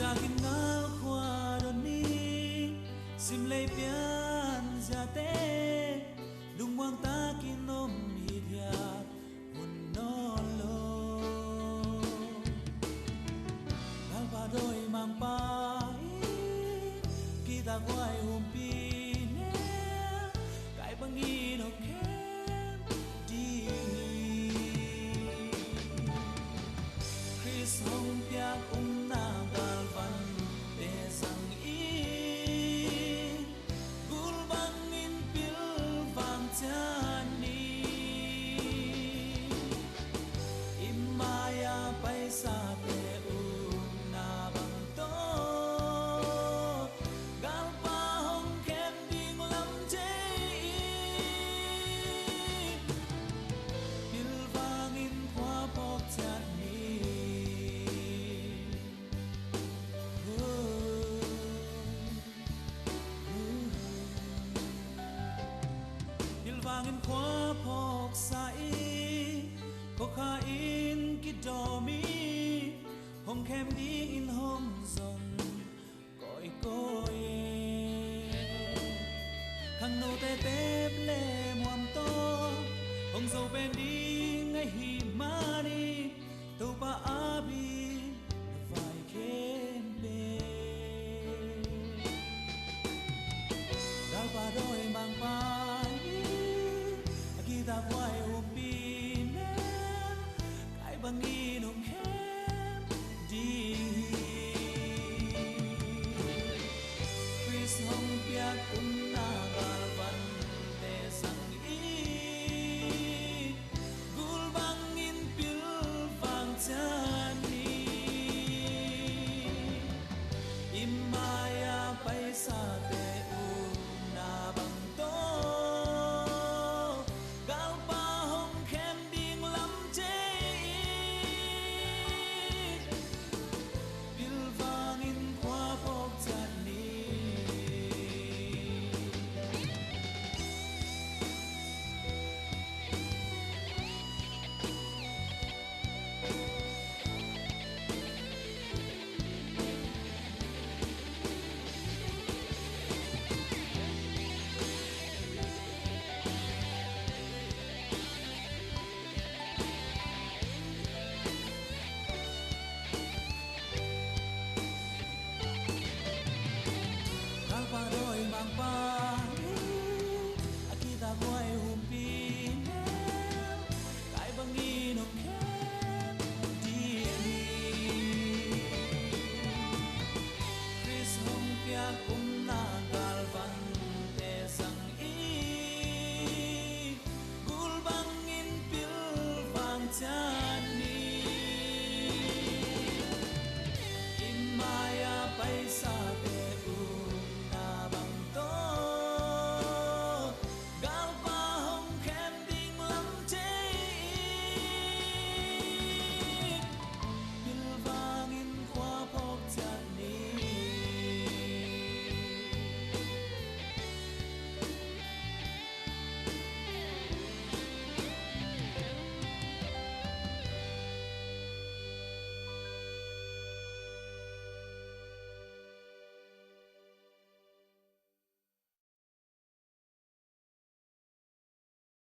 Ragin ngal khwa doni sim lei pian za te lung wang ta kinom mi dia hun no lo ngal pa doi mang pa kita quay hum pi ne kai bangi no kem di Chris hong pia na dal van te sang i gul bangin pil vang chani imaya paisa te na bang to gal pa hong kem ding lam je pil vangin kwa pok chani vangin khóa phok sa